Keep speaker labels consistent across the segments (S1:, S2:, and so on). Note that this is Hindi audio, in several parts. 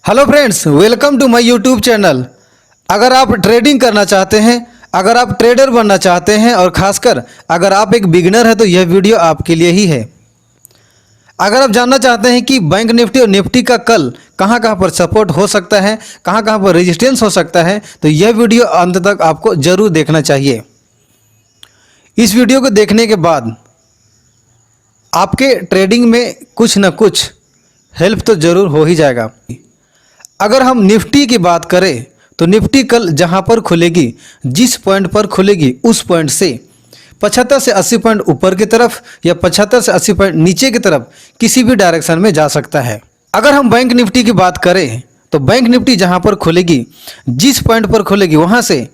S1: Hello friends, welcome to my YouTube channel. अगर आप ट्रेडिंग करना चाहते हैं, अगर आप ट्रेडर बनना चाहते हैं और ख़ासकर अगर आप एक बिगिनर हैं तो यह वीडियो आपके लिए ही है। अगर आप जानना चाहते हैं कि बैंक निफ्टी और निफ्टी का कल कहां कहां पर सपोर्ट हो सकता है, कहां कहां पर रेजिस्टेंस हो सकता है, तो यह वीडियो अंत तक आपको ज़रूर देखना चाहिए। इस वीडियो को देखने के बाद आपके ट्रेडिंग में कुछ न कुछ हेल्प तो ज़रूर हो ही जाएगा। अगर हम निफ्टी की बात करें तो निफ्टी कल जहां पर खुलेगी, जिस पॉइंट पर खुलेगी उस पॉइंट से 75 से 80 पॉइंट ऊपर की तरफ या 75 से 80 पॉइंट नीचे की तरफ किसी भी डायरेक्शन में जा सकता है। अगर हम बैंक निफ्टी की बात करें तो बैंक निफ्टी जहां पर खुलेगी, जिस पॉइंट पर खुलेगी वहां से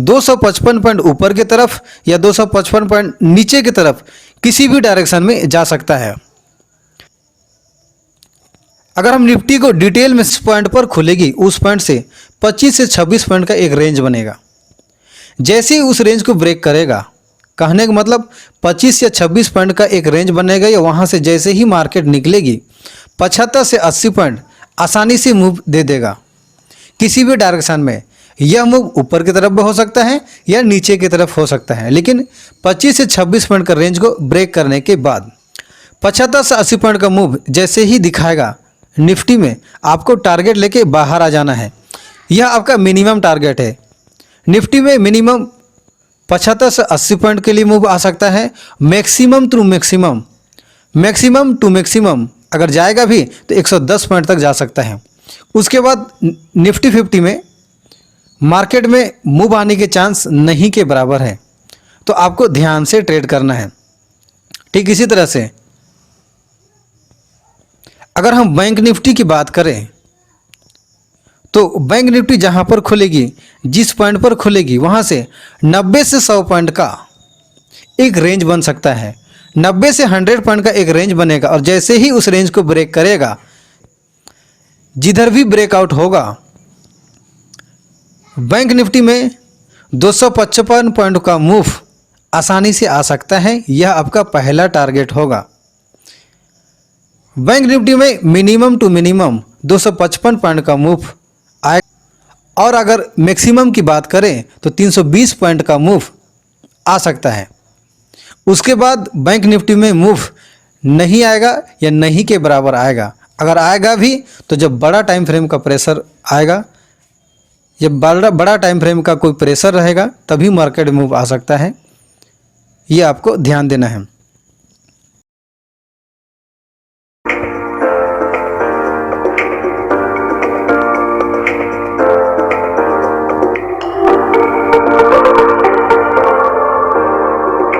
S1: 255 पॉइंट ऊपर की तरफ या 255 पॉइंट नीचे की तरफ किसी भी डायरेक्शन में जा सकता है। अगर हम निफ्टी को डिटेल में जिस पॉइंट पर खुलेगी उस पॉइंट से 25 से 26 पॉइंट का एक रेंज बनेगा। जैसे ही उस रेंज को ब्रेक करेगा, कहने का मतलब 25 या 26 पॉइंट का एक रेंज बनेगा, या वहाँ से जैसे ही मार्केट निकलेगी 75 से 80 पॉइंट आसानी से मूव दे देगा किसी भी डायरेक्शन में। यह मूव ऊपर की तरफ भी हो सकता है या नीचे की तरफ हो सकता है, लेकिन 25 से 26 पॉइंट का रेंज को ब्रेक करने के बाद 75 से 80 पॉइंट का मूव जैसे ही दिखाएगा निफ्टी में, आपको टारगेट लेके बाहर आ जाना है। यह आपका मिनिमम टारगेट है। निफ्टी में मिनिमम 75 से 80 पॉइंट के लिए मूव आ सकता है। मैक्सिमम टू मैक्सिमम अगर जाएगा भी तो 110 पॉइंट तक जा सकता है। उसके बाद निफ्टी 50 में मार्केट में मूव आने के चांस नहीं के बराबर है, तो आपको ध्यान से ट्रेड करना है। ठीक इसी तरह से अगर हम बैंक निफ्टी की बात करें तो बैंक निफ्टी जहां पर खुलेगी, जिस पॉइंट पर खुलेगी वहां से 90 से 100 पॉइंट का एक रेंज बन सकता है। 90 से 100 पॉइंट का एक रेंज बनेगा, और जैसे ही उस रेंज को ब्रेक करेगा, जिधर भी ब्रेकआउट होगा, बैंक निफ्टी में 255 पॉइंट का मूव आसानी से आ सकता है। यह आपका पहला टारगेट होगा। बैंक निफ्टी में मिनिमम टू मिनिमम 255 पॉइंट का मूव आए, और अगर मैक्सिमम की बात करें तो 320 पॉइंट का मूव आ सकता है। उसके बाद बैंक निफ्टी में मूव नहीं आएगा या नहीं के बराबर आएगा। अगर आएगा भी तो जब बड़ा टाइम फ्रेम का प्रेशर आएगा, जब बड़ा टाइम फ्रेम का कोई प्रेशर रहेगा, तभी मार्केट मूव आ सकता है। ये आपको ध्यान देना है।